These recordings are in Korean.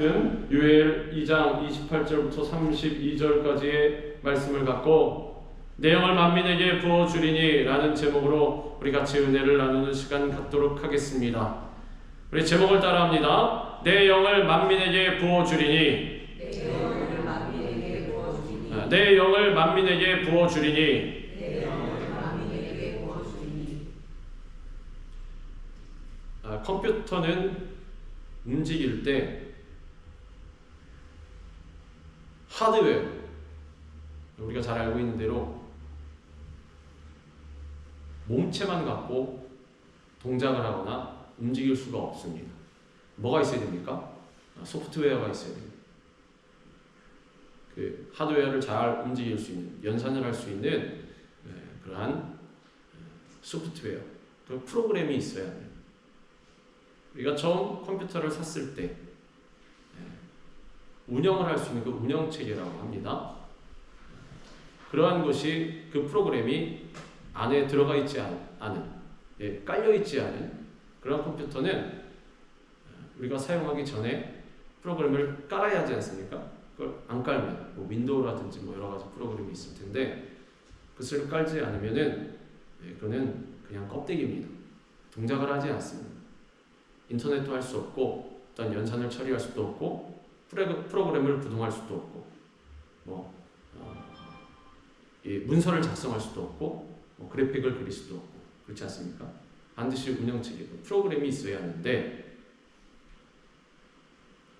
요엘 2장 28절부터 32절까지의 말씀을 갖고 내 영을 만민에게 부어주리니 라는 제목으로 우리 같이 은혜를 나누는 시간 갖도록 하겠습니다. 우리 제목을 따라합니다. 내 영을 만민에게 부어주리니, 내 영을 만민에게 부어주리니. 컴퓨터는 움직일 때 하드웨어, 우리가 잘 알고 있는 대로 몸체만 갖고 동작을 하거나 움직일 수가 없습니다. 뭐가 있어야 됩니까? 소프트웨어가 있어야 됩니다. 그 하드웨어를 잘 움직일 수 있는, 연산을 할 수 있는 그러한 소프트웨어, 그 프로그램이 있어야 합니다. 우리가 처음 컴퓨터를 샀을 때 운영을 할 수 있는 그 운영체계라고 합니다. 그러한 것이, 그 프로그램이 안에 들어가 있지 않은, 깔려 있지 않은 그런 컴퓨터는 우리가 사용하기 전에 프로그램을 깔아야 하지 않습니까? 그걸 안 깔면 윈도우라든지 여러 가지 프로그램이 있을 텐데 그것을 깔지 않으면은 그거는 그냥 껍데기입니다. 동작을 하지 않습니다. 인터넷도 할 수 없고, 어떤 연산을 처리할 수도 없고, 프로그램을 구동할 수도 없고, 문서를 작성할 수도 없고, 그래픽을 그릴 수도 없고, 그렇지 않습니까? 반드시 운영체계, 프로그램이 있어야 하는데,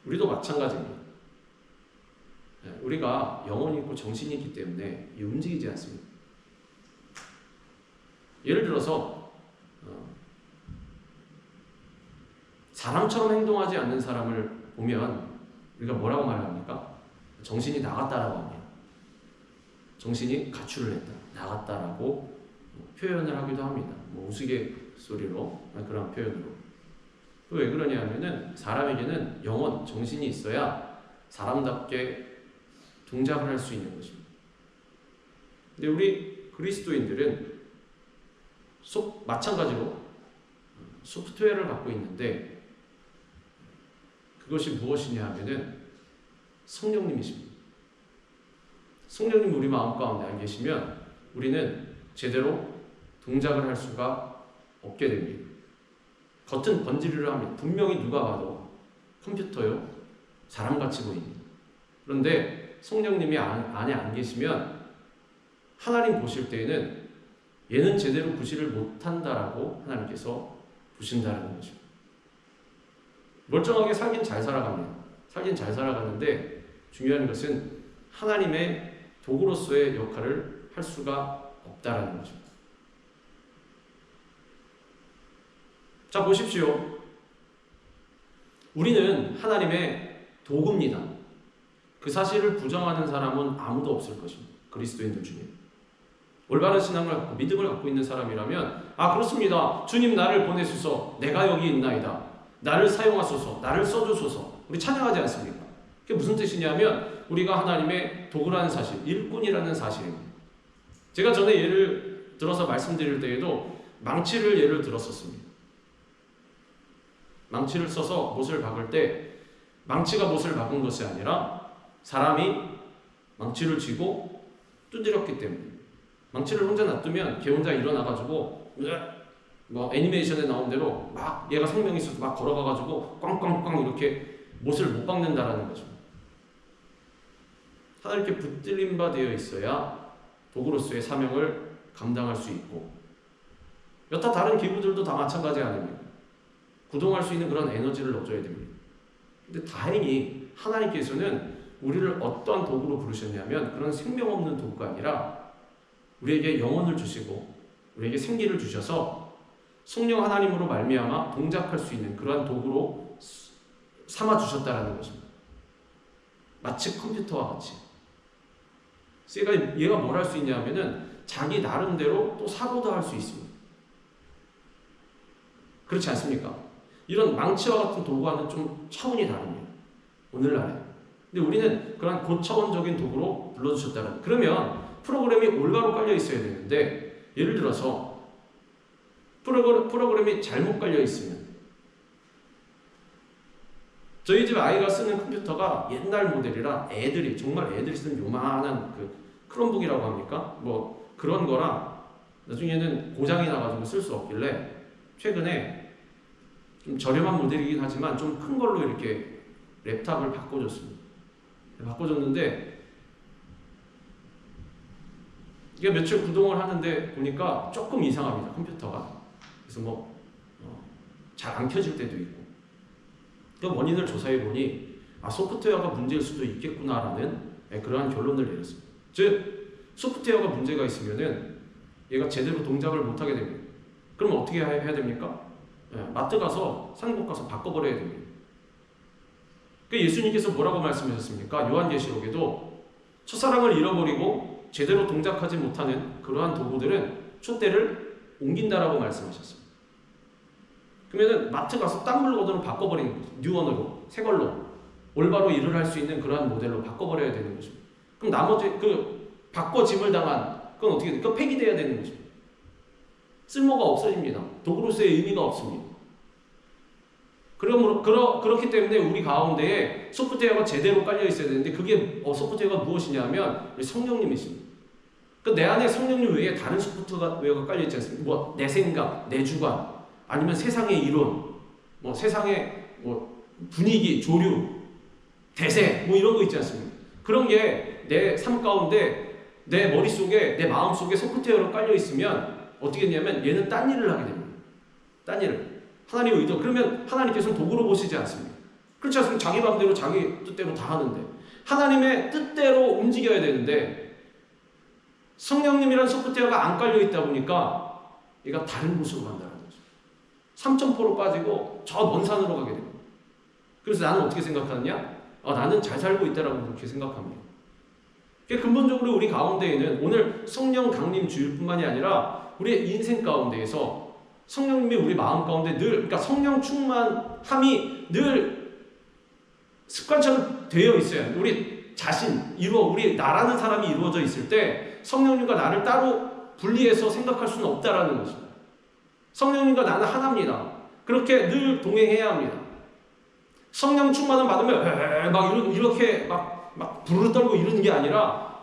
우리도 마찬가지입니다. 우리가 영혼이 있고 정신이 있기 때문에 움직이지 않습니다. 예를 들어서 사람처럼 행동하지 않는 사람을 보면 우리가 뭐라고 말합니까? 정신이 나갔다라고 합니다. 정신이 가출을 했다, 나갔다라고 표현을 하기도 합니다. 우스갯소리로 그런 표현으로. 왜 그러냐 하면은 사람에게는 영혼, 정신이 있어야 사람답게 동작을 할 수 있는 것입니다. 근데 우리 그리스도인들은 마찬가지로 소프트웨어를 갖고 있는데 그것이 무엇이냐 하면은 성령님이십니다. 성령님 우리 마음 가운데 안 계시면 우리는 제대로 동작을 할 수가 없게 됩니다. 겉은 번지르르 합니다. 분명히 누가 봐도 컴퓨터요, 사람같이 보입니다. 그런데 성령님이 안에 안 계시면 하나님 보실 때에는 얘는 제대로 구실을 못한다라고 하나님께서 보신다는 것입니다. 멀쩡하게 살긴 잘 살아갑니다. 살긴 잘 살아가는데 중요한 것은 하나님의 도구로서의 역할을 할 수가 없다라는 것입니다. 자, 보십시오. 우리는 하나님의 도구입니다. 그 사실을 부정하는 사람은 아무도 없을 것입니다. 그리스도인들 중에. 올바른 신앙을 갖고 믿음을 갖고 있는 사람이라면 그렇습니다. 주님 나를 보내소서. 내가 여기 있나이다. 나를 사용하소서. 나를 써주소서. 우리 찬양하지 않습니까? 그게 무슨 뜻이냐면 우리가 하나님의 도구라는 사실, 일꾼이라는 사실입니다. 제가 전에 예를 들어서 말씀드릴 때에도 망치를 예를 들었었습니다. 망치를 써서 못을 박을 때 망치가 못을 박은 것이 아니라 사람이 망치를 쥐고 두드렸기 때문에, 망치를 혼자 놔두면 걔 혼자 일어나가지고 애니메이션에 나온 대로 막 얘가 생명이 있어서 막 걸어가가지고 꽝꽝꽝 이렇게 못을 못 박는다라는 것입니다. 하나님께 붙들림 바 되어 있어야 도구로서의 사명을 감당할 수 있고, 여타 다른 기구들도 다 마찬가지 아닙니까? 구동할 수 있는 그런 에너지를 넣어줘야 됩니다. 근데 다행히 하나님께서는 우리를 어떠한 도구로 부르셨냐면 그런 생명 없는 도구가 아니라 우리에게 영혼을 주시고 우리에게 생기를 주셔서 성령 하나님으로 말미암아 동작할 수 있는 그러한 도구로 삼아 주셨다라는 것입니다. 마치 컴퓨터와 같이. 얘가 뭘 할 수 있냐면은 자기 나름대로 또 사고도 할 수 있습니다. 그렇지 않습니까? 이런 망치와 같은 도구와는 좀 차원이 다릅니다. 오늘날에. 근데 우리는 그런 고차원적인 도구로 불러주셨다는. 그러면 프로그램이 올바로 깔려 있어야 되는데, 예를 들어서 프로그램이 잘못 깔려 있으면 저희 집 아이가 쓰는 컴퓨터가 옛날 모델이라 정말 애들이 쓰는 요만한 그 크롬북이라고 합니까? 뭐 그런 거라 나중에는 고장이 나가지고 쓸 수 없길래 최근에 좀 저렴한 모델이긴 하지만 좀 큰 걸로 이렇게 랩탑을 바꿔줬습니다. 바꿔줬는데 이게 며칠 구동을 하는데 보니까 조금 이상합니다. 컴퓨터가. 그래서 뭐 잘 안 켜질 때도 있고. 그 원인을 조사해 보니 소프트웨어가 문제일 수도 있겠구나라는 그러한 결론을 내렸습니다. 즉 소프트웨어가 문제가 있으면은 얘가 제대로 동작을 못하게 됩니다. 그럼 어떻게 해야 됩니까? 마트 가서 상복 가서 바꿔버려야 됩니다. 예수님께서 뭐라고 말씀하셨습니까? 요한계시록에도 첫사랑을 잃어버리고 제대로 동작하지 못하는 그러한 도구들은 촛대를 옮긴다라고 말씀하셨습니다. 그러면 마트 가서 딴 물건으로 바꿔버리는 거죠. 뉴원으로, 새 걸로 올바로 일을 할 수 있는 그러한 모델로 바꿔버려야 되는 것입니다. 그럼 나머지 바꿔짐을 당한 그건 어떻게 됩니까? 폐기돼야 되는 것입니다. 쓸모가 없어집니다. 도구로서의 의미가 없습니다. 그렇기 때문에 우리 가운데에 소프트웨어가 제대로 깔려 있어야 되는데 그게 소프트웨어가 무엇이냐면 성령님이십니다. 내 안에 성령님 외에 다른 소프트웨어가 깔려 있지 않습니까? 뭐 내 생각, 내 주관, 아니면 세상의 이론, 뭐 세상의 뭐 분위기, 조류, 대세, 뭐 이런 거 있지 않습니까? 그런 게 내 삶 가운데 내 머릿속에, 내 마음속에 소프트웨어로 깔려 있으면 어떻게 되냐면 얘는 딴 일을 하게 됩니다. 딴 일을. 하나님의 의도. 그러면 하나님께서는 도구로 보시지 않습니다. 그렇지 않습니까? 자기 마음대로 자기 뜻대로 다 하는데 하나님의 뜻대로 움직여야 되는데 성령님이라는 소프트웨어가 안 깔려 있다 보니까 얘가 다른 곳으로 간다는 거죠. 3점포로 빠지고 저 먼 산으로 가게 됩니다. 그래서 나는 어떻게 생각하느냐? 나는 잘 살고 있다라고 그렇게 생각합니다. 근본적으로 우리 가운데에는 오늘 성령 강림 주일뿐만이 아니라 우리의 인생 가운데에서 성령님이 우리 마음 가운데 그러니까 성령 충만함이 늘 습관처럼 되어 있어요. 우리 자신, 우리 나라는 사람이 이루어져 있을 때 성령님과 나를 따로 분리해서 생각할 수는 없다라는 것입니다. 성령님과 나는 하나입니다. 그렇게 늘 동행해야 합니다. 성령 충만함 받으면 막 이렇게 막 부르르 떨고 이러는 게 아니라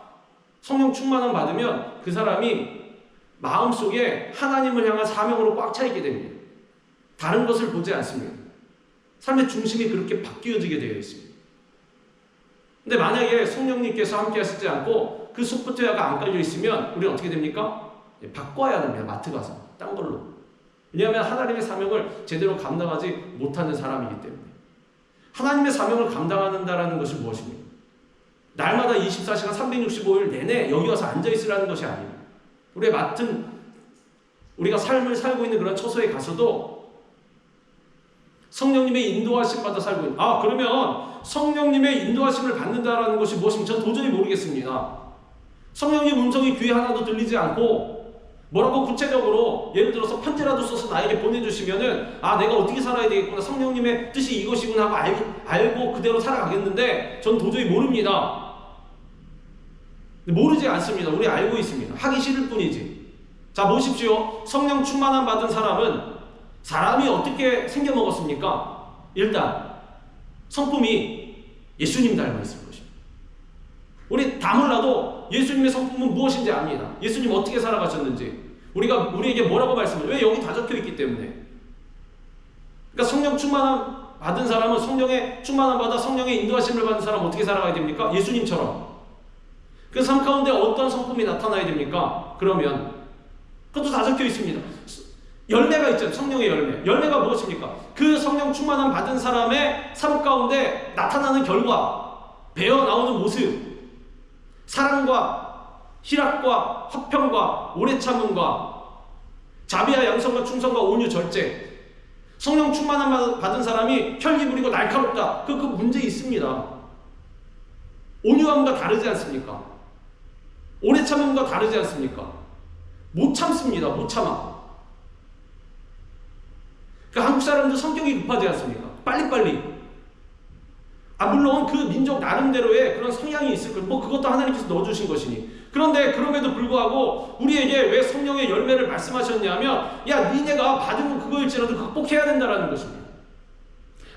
성령 충만함 받으면 그 사람이 마음속에 하나님을 향한 사명으로 꽉 차 있게 됩니다. 다른 것을 보지 않습니다. 삶의 중심이 그렇게 바뀌어지게 되어 있습니다. 근데 만약에 성령님께서 함께 하시지 않고 그 소프트웨어가 안 깔려 있으면 우리는 어떻게 됩니까? 바꿔야 됩니다. 마트 가서 딴 걸로. 왜냐하면 하나님의 사명을 제대로 감당하지 못하는 사람이기 때문에. 하나님의 사명을 감당한다는 것이 무엇입니까? 날마다 24시간 365일 내내 여기 와서 앉아있으라는 것이 아닙니다. 우리가 삶을 살고 있는 그런 처소에 가서도 성령님의 인도하심 받아 살고 있는 그러면 성령님의 인도하심을 받는다라는 것이 무엇인지 전 도저히 모르겠습니다. 성령님 음성이 귀에 하나도 들리지 않고 뭐라고 구체적으로 예를 들어서 편지라도 써서 나에게 보내주시면은 내가 어떻게 살아야 되겠구나, 성령님의 뜻이 이것이구나 하고 알고 그대로 살아가겠는데 전 도저히 모릅니다. 모르지 않습니다. 우리 알고 있습니다. 하기 싫을 뿐이지. 자, 보십시오. 성령 충만함 받은 사람이 어떻게 생겨먹었습니까? 일단 성품이 예수님 닮아 있을 것입니다. 우리 다 몰라도 예수님의 성품은 무엇인지 압니다. 예수님 어떻게 살아가셨는지 우리에게 뭐라고 말씀해요? 왜 여기 다 적혀있기 때문에. 그러니까 성령 충만함 받은 사람은 성령의 충만함 받아 성령의 인도하심을 받은 사람은 어떻게 살아가야 됩니까? 예수님처럼. 그 삶 가운데 어떤 성품이 나타나야 됩니까? 그러면 그것도 다 적혀 있습니다. 열매가 있죠. 성령의 열매. 열매가 무엇입니까? 그 성령 충만함 받은 사람의 삶 가운데 나타나는 결과, 배어 나오는 모습, 사랑과 희락과 화평과 오래 참음과 자비와 양성과 충성과 온유 절제. 성령 충만함 받은 사람이 혈기 부리고 날카롭다. 그 문제 있습니다. 온유함과 다르지 않습니까? 오래 참음과 다르지 않습니까? 못 참습니다. 못 참아. 한국 사람들 성격이 급하지 않습니까? 빨리빨리. 물론 그 민족 나름대로의 그런 성향이 있을 거예요. 그것도 하나님께서 넣어주신 것이니. 그런데 그럼에도 불구하고 우리에게 왜 성령의 열매를 말씀하셨냐면 니네가 받은 그거일지라도 극복해야 된다는 것입니다.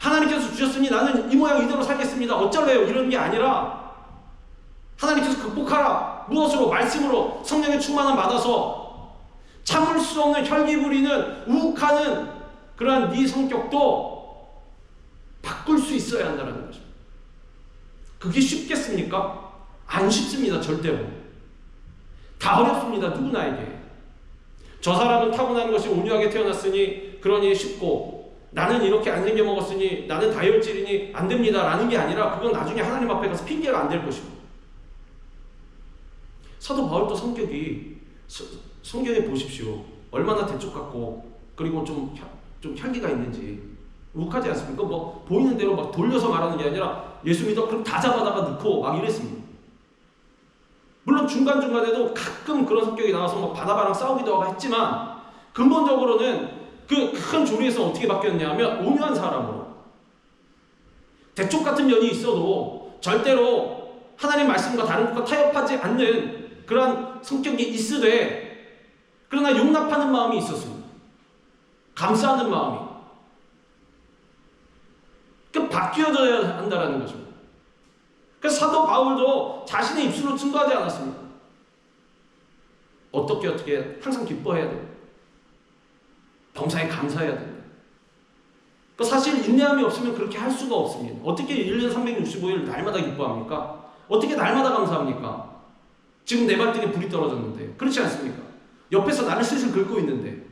하나님께서 주셨으니 나는 이 모양 이대로 살겠습니다. 어쩔래요? 이런 게 아니라 하나님께서 극복하라. 무엇으로? 말씀으로 성령의 충만함 받아서 참을 수 없는 혈기 부리는 우욱하는 그러한 네 성격도 바꿀 수 있어야 한다는 거죠. 그게 쉽겠습니까? 안 쉽습니다. 절대로. 다 어렵습니다. 누구나에게. 저 사람은 타고나는 것이 온유하게 태어났으니 그러니 쉽고 나는 이렇게 안 생겨 먹었으니 나는 다혈질이니 안 됩니다 라는 게 아니라 그건 나중에 하나님 앞에 가서 핑계가 안 될 것이고. 사도 바울도 성경에 보십시오. 얼마나 대쪽 같고 그리고 좀 혈기가 있는지 욱하지 않습니까? 뭐 보이는 대로 막 돌려서 말하는 게 아니라 예수 믿어 그럼 다 잡아다가 넣고 막 이랬습니다. 물론 중간중간에도 가끔 그런 성격이 나와서 뭐 바다바랑 싸우기도 하고 했지만 근본적으로는 그 큰 조리에서 어떻게 바뀌었냐면 온유한 사람으로 대쪽 같은 면이 있어도 절대로 하나님 말씀과 다른 것과 타협하지 않는 그런 성격이 있으되 그러나 용납하는 마음이 있었습니다. 감싸는 마음이. 그 바뀌어져야 한다는 것입니다. 그래서 사도 바울도 자신의 입술로 증거하지 않았습니다. 어떻게 항상 기뻐해야 돼요. 범사에 감사해야 됩니다. 그 사실 인내함이 없으면 그렇게 할 수가 없습니다. 어떻게 1년 365일 날마다 기뻐합니까? 어떻게 날마다 감사합니까? 지금 내 발등에 불이 떨어졌는데 그렇지 않습니까? 옆에서 나를 슬슬 긁고 있는데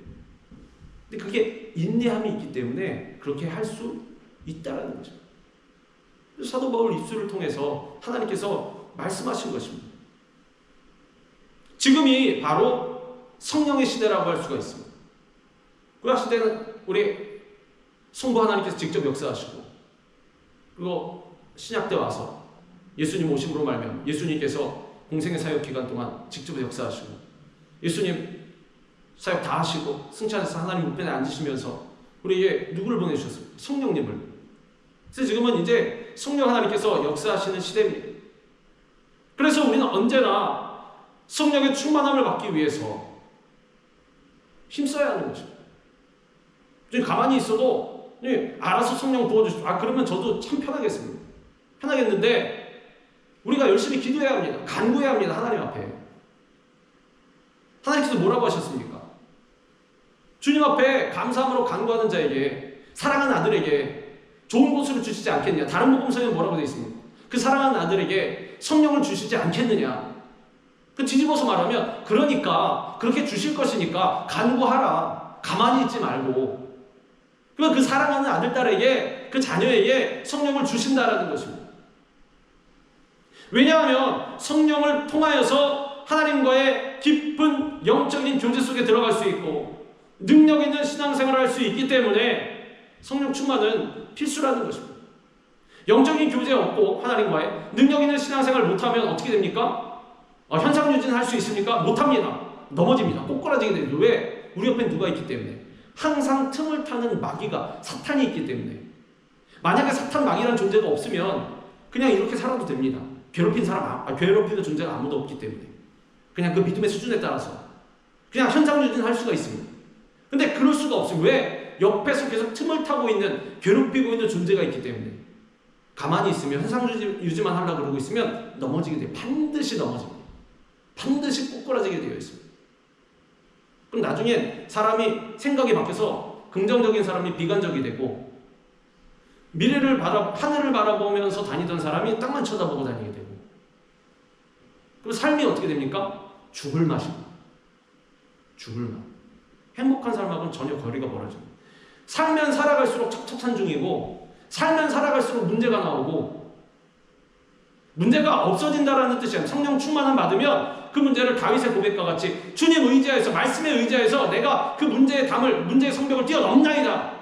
근데 그게 인내함이 있기 때문에 그렇게 할 수 있다라는 거죠. 사도 바울 입술을 통해서 하나님께서 말씀하신 것입니다. 지금이 바로 성령의 시대라고 할 수가 있습니다. 그 시대는 우리 성부 하나님께서 직접 역사하시고 그리고 신약 때 와서 예수님 오심으로 말미암아 예수님께서 공생의 사역 기간 동안 직접 역사하시고 예수님 사역 다 하시고 승천해서 하나님 우편에 앉으시면서 우리에게 누구를 보내주셨어요? 성령님을. 그래서 지금은 이제 성령 하나님께서 역사하시는 시대입니다. 그래서 우리는 언제나 성령의 충만함을 받기 위해서 힘써야 하는 것입니다. 가만히 있어도 알아서 성령 부어주시고 그러면 저도 참 편하겠습니다. 편하겠는데 우리가 열심히 기도해야 합니다. 간구해야 합니다. 하나님 앞에. 하나님께서 뭐라고 하셨습니까? 주님 앞에 감사함으로 간구하는 자에게 사랑하는 아들에게 좋은 곳으로 주시지 않겠느냐. 다른 복음서에 뭐라고 되어 있습니까? 그 사랑하는 아들에게 성령을 주시지 않겠느냐. 그 뒤집어서 말하면 그러니까 그렇게 주실 것이니까 간구하라. 가만히 있지 말고 그 사랑하는 아들, 딸에게 그 자녀에게 성령을 주신다라는 것입니다. 왜냐하면 성령을 통하여서 하나님과의 깊은 영적인 교제 속에 들어갈 수 있고 능력 있는 신앙생활을 할 수 있기 때문에 성령 충만은 필수라는 것입니다. 영적인 교제 없고 하나님과의 능력 있는 신앙생활을 못하면 어떻게 됩니까? 현상유지는 할 수 있습니까? 못합니다. 넘어집니다. 꼬꾸라지게 됩니다. 왜? 우리 옆에 누가 있기 때문에. 항상 틈을 타는 마귀가 사탄이 있기 때문에. 만약에 사탄 마귀라는 존재가 없으면 그냥 이렇게 살아도 됩니다. 괴롭히는 존재가 아무도 없기 때문에. 그냥 그 믿음의 수준에 따라서 그냥 현상유지는 할 수가 있습니다. 근데 그럴 수가 없어요. 왜? 옆에서 계속 틈을 타고 있는 괴롭히고 있는 존재가 있기 때문에. 가만히 있으면 현상유지만 하려고 그러고 있으면 넘어지게 돼요. 반드시 넘어집니다. 반드시 꼬꾸라지게 되어 있습니다. 그럼 나중에 사람이 생각이 바뀌어서 긍정적인 사람이 비관적이 되고 하늘을 바라보면서 다니던 사람이 땅만 쳐다보고 다니게 되고 그럼 삶이 어떻게 됩니까? 죽을 맛입니다. 죽을 맛. 행복한 삶하고는 전혀 거리가 멀어집니다. 살면 살아갈수록 척척산중이고 살면 살아갈수록 문제가 나오고 문제가 없어진다라는 뜻이 아니라 성령 충만함 받으면 그 문제를 다윗의 고백과 같이 주님 의지하여서 말씀에 의지하여서 내가 그 문제의 성벽을 뛰어넘나이다.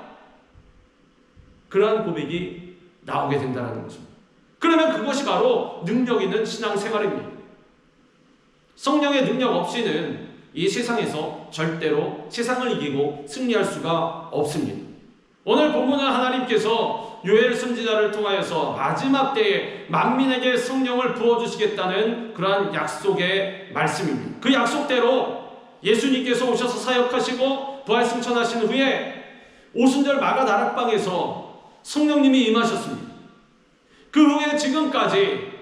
그러한 고백이 나오게 된다는 것입니다. 그러면 그것이 바로 능력 있는 신앙생활입니다. 성령의 능력 없이는 이 세상에서 절대로 세상을 이기고 승리할 수가 없습니다. 오늘 본문은 하나님께서 요엘 선지자를 통하여서 마지막 때에 만민에게 성령을 부어주시겠다는 그러한 약속의 말씀입니다. 그 약속대로 예수님께서 오셔서 사역하시고 부활승천하신 후에 오순절 마가 다락방에서 성령님이 임하셨습니다. 그 후에 지금까지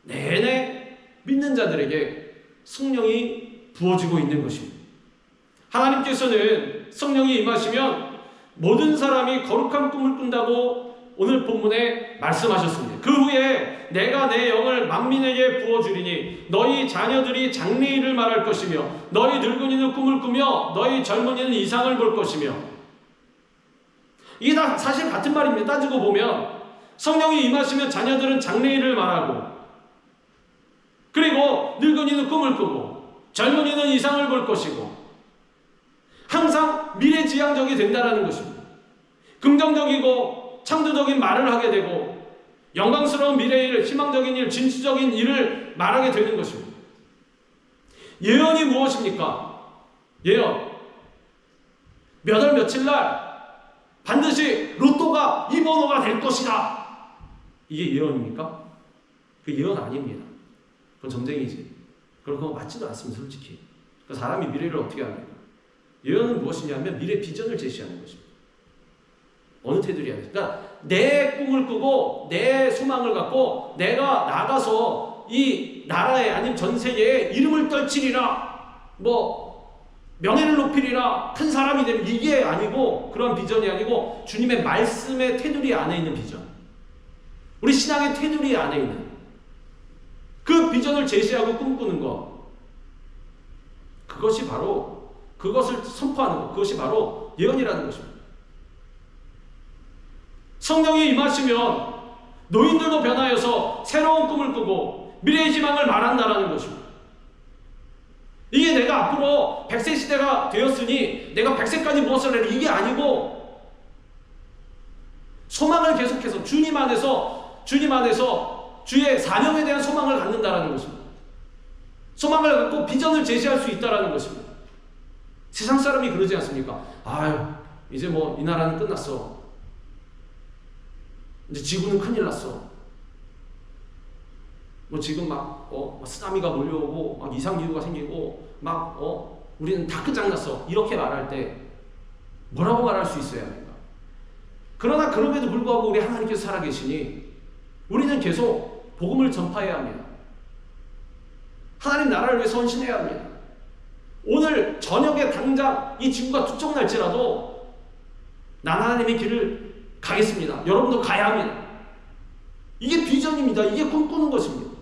내내 믿는 자들에게 성령이 부어지고 있는 것입니다. 하나님께서는 성령이 임하시면 모든 사람이 거룩한 꿈을 꾼다고 오늘 본문에 말씀하셨습니다. 그 후에 내가 내 영을 만민에게 부어주리니 너희 자녀들이 장래일을 말할 것이며 너희 늙은이는 꿈을 꾸며 너희 젊은이는 이상을 볼 것이며, 이게 다 사실 같은 말입니다. 따지고 보면 성령이 임하시면 자녀들은 장래일을 말하고, 그리고 늙은이는 꿈을 꾸고 젊은이는 이상을 볼 것이고, 항상 미래지향적이 된다는 것입니다. 긍정적이고 창조적인 말을 하게 되고 영광스러운 미래일, 희망적인 일, 진취적인 일을 말하게 되는 것입니다. 예언이 무엇입니까? 예언. 몇 월 며칠 날 반드시 로또가 이 번호가 될 것이다. 이게 예언입니까? 그 예언 아닙니다. 그건 점쟁이지. 그런 거 맞지도 않습니다, 솔직히. 사람이 미래를 어떻게 합니까? 예언은 무엇이냐면 미래 비전을 제시하는 것입니다. 어느 테두리 안에서. 그러니까 내 꿈을 꾸고 내 소망을 갖고 내가 나가서 이 나라에 아니면 전 세계에 이름을 떨치리라, 명예를 높이리라, 큰 사람이 되면, 이게 아니고, 그런 비전이 아니고 주님의 말씀의 테두리 안에 있는 비전, 우리 신앙의 테두리 안에 있는 그 비전을 제시하고 꿈꾸는 것, 그것이 바로, 그것을 선포하는 것, 그것이 바로 예언이라는 것입니다. 성령이 임하시면 노인들도 변하여서 새로운 꿈을 꾸고 미래의 희망을 말한다는 것입니다. 이게 내가 앞으로 100세 시대가 되었으니 내가 100세까지 무엇을 해라, 이게 아니고 소망을 계속해서 주님 안에서 주의 사명에 대한 소망을 갖는다는 것입니다. 소망을 갖고 비전을 제시할 수 있다는 것입니다. 세상 사람이 그러지 않습니까? 아유, 이제 이 나라는 끝났어. 이제 지구는 큰일 났어. 지금 쓰나미가 몰려오고 이상기후가 생기고 우리는 다 끝장났어. 이렇게 말할 때 뭐라고 말할 수 있어야 합니까? 그러나 그럼에도 불구하고 우리 하나님께서 살아계시니 우리는 계속 복음을 전파해야 합니다. 하나님 나라를 위해서 헌신해야 합니다. 오늘 저녁에 당장 이 지구가 투척날지라도 난 하나님의 길을 가겠습니다. 여러분도 가야 합니다. 이게 비전입니다. 이게 꿈꾸는 것입니다.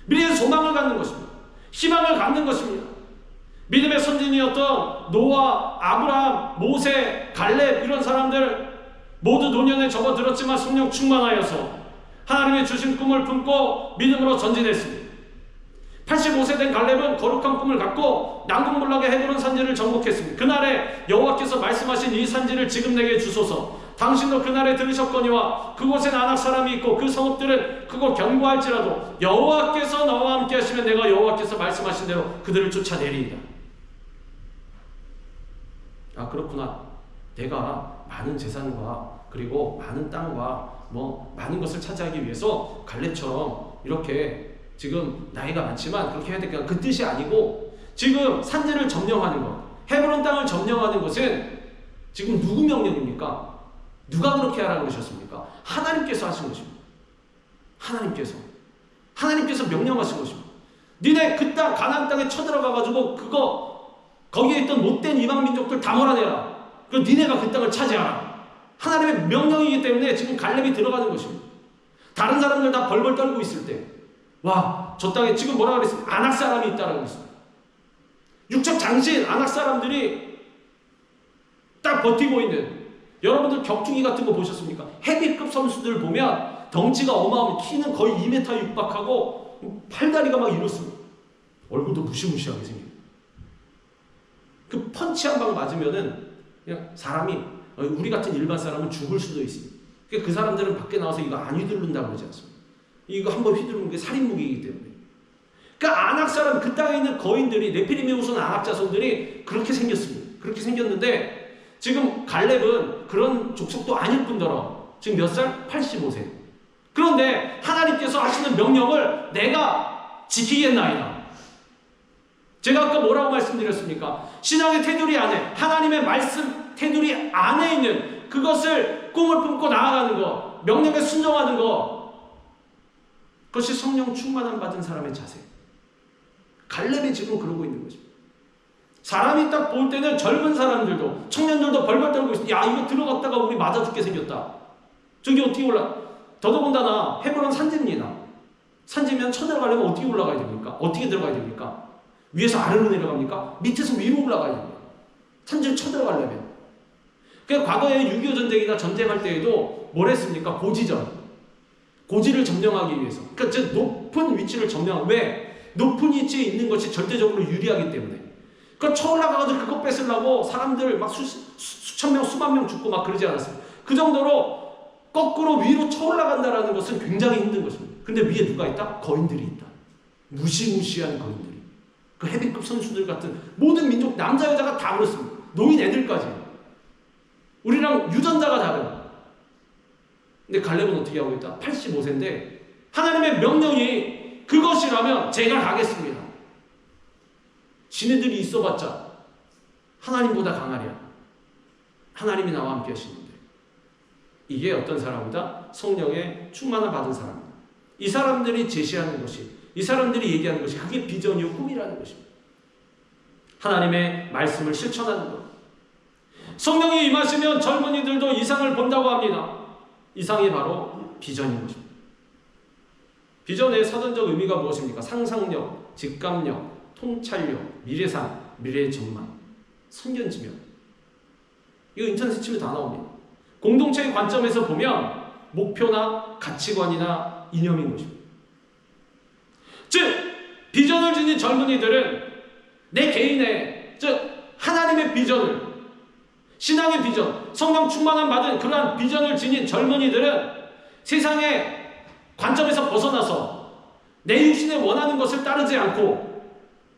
미래의 소망을 갖는 것입니다. 희망을 갖는 것입니다. 믿음의 선진이었던 노아, 아브라함, 모세, 갈렙, 이런 사람들 모두 노년에 접어들었지만 성령 충만하여서 하나님의 주신 꿈을 품고 믿음으로 전진했습니다. 85세 된 갈렙은 거룩한 꿈을 갖고 난공불락의 헤브론 산지를 정복했습니다. 그날에 여호와께서 말씀하신 이 산지를 지금 내게 주소서. 당신도 그날에 들으셨거니와 그곳엔 아낙 사람이 있고 그 성읍들은 크고 견고할지라도 여호와께서 나와 함께 하시면 내가 여호와께서 말씀하신 대로 그들을 쫓아내리이다. 아, 그렇구나. 내가 많은 재산과 그리고 많은 땅과 많은 것을 차지하기 위해서 갈렙처럼 이렇게 지금 나이가 많지만 그렇게 해야 될까? 그 뜻이 아니고, 지금 산지를 점령하는 것, 헤브론 땅을 점령하는 것은 지금 누구 명령입니까? 누가 그렇게 하라고 그러셨습니까? 하나님께서 하신 것입니다. 하나님께서 명령하신 것입니다. 니네 그 땅, 가나안 땅에 쳐들어가가지고 거기에 있던 못된 이방 민족들 다 몰아내라. 그리고 니네가 그 땅을 차지하라. 하나님의 명령이기 때문에 지금 갈렙이 들어가는 것입니다. 다른 사람들 다 벌벌 떨고 있을 때, 저 땅에 지금 뭐라 그랬습니까? 아낙 사람이 있다라고 했습니다. 육적 장신 아낙 사람들이 딱 버티고 있는, 여러분들 격투기 같은 거 보셨습니까? 헤비급 선수들 보면 덩치가 어마어마해. 키는 거의 2m 육박하고 팔다리가 막 이렇습니다. 얼굴도 무시무시하게 생겨요. 그 펀치 한 방 맞으면은 그냥 사람이, 우리 같은 일반 사람은 죽을 수도 있습니다. 그 사람들은 밖에 나와서 이거 안 휘두른다고 그러지 않습니다. 이거 한번 휘두르는 게 살인무기이기 때문에. 그러니까 아낙 사람, 그 땅에 있는 거인들이, 네피림의 후손 아낙 자손들이 그렇게 생겼습니다. 그렇게 생겼는데 지금 갈렙은 그런 족속도 아닐 뿐더러 지금 몇 살? 85세. 그런데 하나님께서 하시는 명령을 내가 지키겠나이다. 제가 아까 뭐라고 말씀드렸습니까? 신앙의 테두리 안에, 하나님의 말씀 테두리 안에 있는 그것을 꿈을 품고 나아가는 것, 명령에 순종하는 것, 그것이 성령 충만함 받은 사람의 자세. 갈렙이 지금 그러고 있는 것입니다. 사람이 딱 볼 때는 젊은 사람들도, 청년들도 벌벌 떨고 있습니다. 야, 이거 들어갔다가 우리 맞아 죽게 생겼다. 저기 어떻게 올라? 더더군다나 헤브론 산지입니다. 산지면 쳐들어가려면 어떻게 올라가야 됩니까? 어떻게 들어가야 됩니까? 위에서 아래로 내려갑니까? 밑에서 위로 올라가야 됩니다. 산지를 쳐들어가려면. 그러니까 과거에 6.25 전쟁이나 전쟁할 때에도 뭘 했습니까? 고지전. 고지를 점령하기 위해서. 그러니까 저 높은 위치를 점령하기 왜? 높은 위치에 있는 것이 절대적으로 유리하기 때문에. 그러니까 쳐 올라가가지고 그거 뺏으려고 사람들 막 수천 명, 수만 명 죽고 막 그러지 않았어요. 그 정도로 거꾸로 위로 쳐 올라간다는 것은 굉장히 힘든 것입니다. 근데 위에 누가 있다? 거인들이 있다. 무시무시한 거인들이. 그 헤비급 선수들 같은 모든 민족, 남자, 여자가 다 그렇습니다. 노인 애들까지. 우리랑 유전자가 다른. 근데 갈렙은 어떻게 하고 있다? 85세인데 하나님의 명령이 그것이라면 제가 가겠습니다. 지네들이 있어봤자 하나님보다 강하랴. 하나님이 나와 함께 하시는데. 이게 어떤 사람이다? 성령의 충만함 받은 사람이다. 이 사람들이 제시하는 것이, 이 사람들이 얘기하는 것이 그게 비전이요 꿈이라는 것입니다. 하나님의 말씀을 실천하는 것. 성령이 임하시면 젊은이들도 이상을 본다고 합니다. 이상이 바로 비전인 것입니다. 비전의 사전적 의미가 무엇입니까? 상상력, 직감력, 통찰력, 미래상, 미래의 전망, 선견지명. 이거 인터넷에 치면 다 나옵니다. 공동체의 관점에서 보면 목표나 가치관이나 이념인 것입니다. 즉, 비전을 지닌 젊은이들은 내 개인의, 즉 하나님의 비전을, 신앙의 비전, 성령 충만함 받은 그러한 비전을 지닌 젊은이들은 세상의 관점에서 벗어나서 내 육신에 원하는 것을 따르지 않고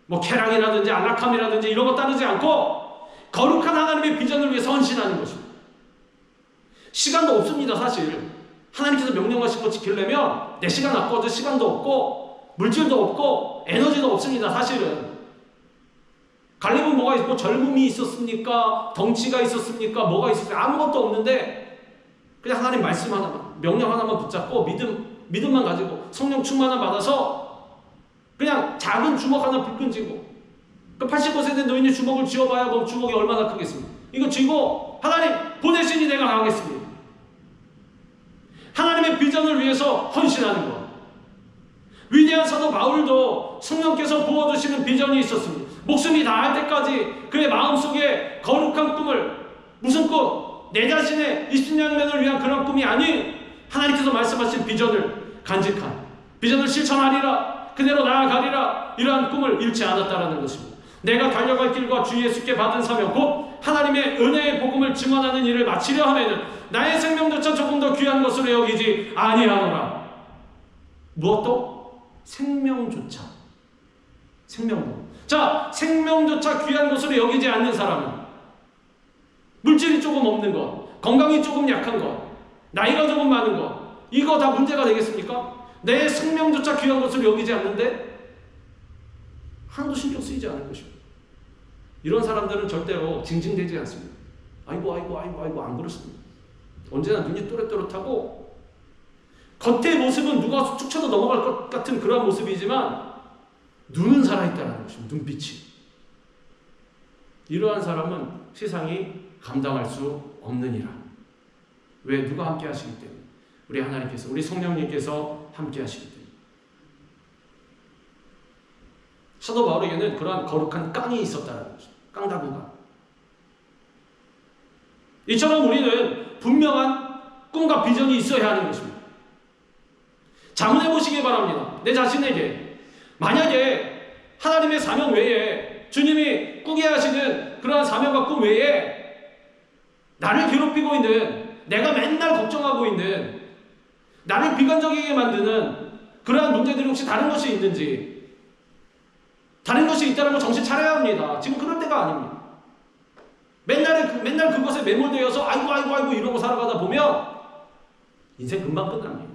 뭐 쾌락이라든지 안락함이라든지 이런 거 따르지 않고 거룩한 하나님의 비전을 위해서 헌신하는 것입니다. 시간도 없습니다. 사실 하나님께서 명령하신 거 지키려면 내 시간 아까워도 시간도 없고 물질도 없고 에너지도 없습니다. 사실은 갈렙은 뭐가 있고 젊음이 있었습니까? 덩치가 있었습니까? 뭐가 있었습니까? 아무것도 없는데 그냥 하나님 말씀 하나만, 명령 하나만 붙잡고 믿음만 가지고 성령 충만함 받아서 그냥 작은 주먹 하나 불끈 쥐고, 그 85세 된 노인의 주먹을 쥐어봐야 뭐 주먹이 얼마나 크겠습니까? 이거 쥐고 하나님 보내시니 내가 가겠습니다. 하나님의 비전을 위해서 헌신하는 것. 위대한 사도 바울도 성령께서 부어주시는 비전이 있었습니다. 목숨이 다할 때까지 그의 마음속에 거룩한 꿈을, 무슨 꿈? 내 자신의 20년면을 위한 그런 꿈이 아닌 하나님께서 말씀하신 비전을 간직한, 비전을 실천하리라, 그대로 나아가리라, 이러한 꿈을 잃지 않았다라는 것입니다. 내가 달려갈 길과 주 예수께 받은 사명 곧 하나님의 은혜의 복음을 증언하는 일을 마치려 하면은 나의 생명조차 조금 더 귀한 것으로 여기지 아니하노라. 무엇도? 생명조차. 생명도. 자, 생명조차 귀한 것으로 여기지 않는 사람은 물질이 조금 없는 것, 건강이 조금 약한 것, 나이가 조금 많은 것, 이거 다 문제가 되겠습니까? 내 생명조차 귀한 것으로 여기지 않는데 하나도 신경 쓰이지 않을 것입니다. 이런 사람들은 절대로 징징대지 않습니다. 아이고 안 그렇습니다. 언제나 눈이 또렷또렷하고 겉의 모습은 누가 툭 쳐도 넘어갈 것 같은 그런 모습이지만 눈은 살아있다는 것입니다. 눈빛이. 이러한 사람은 세상이 감당할 수 없느니라. 왜? 누가 함께 하시기 때문에. 우리 하나님께서, 우리 성령님께서 함께 하시기 때문에. 사도 바울에게는 그러한 거룩한 깡이 있었다는 것입니다. 깡다구가. 이처럼 우리는 분명한 꿈과 비전이 있어야 하는 것입니다. 자문해 보시기 바랍니다. 내 자신에게. 만약에 하나님의 사명 외에, 주님이 꾸게 하시는 그러한 사명과 꿈 외에 나를 괴롭히고 있는, 내가 맨날 걱정하고 있는, 나를 비관적이게 만드는 그러한 문제들이 혹시 다른 것이 있는지, 다른 것이 있다는 걸 정신 차려야 합니다. 지금 그럴 때가 아닙니다. 맨날 그것에 매몰되어서 아이고 이러고 살아가다 보면 인생 금방 끝납니다.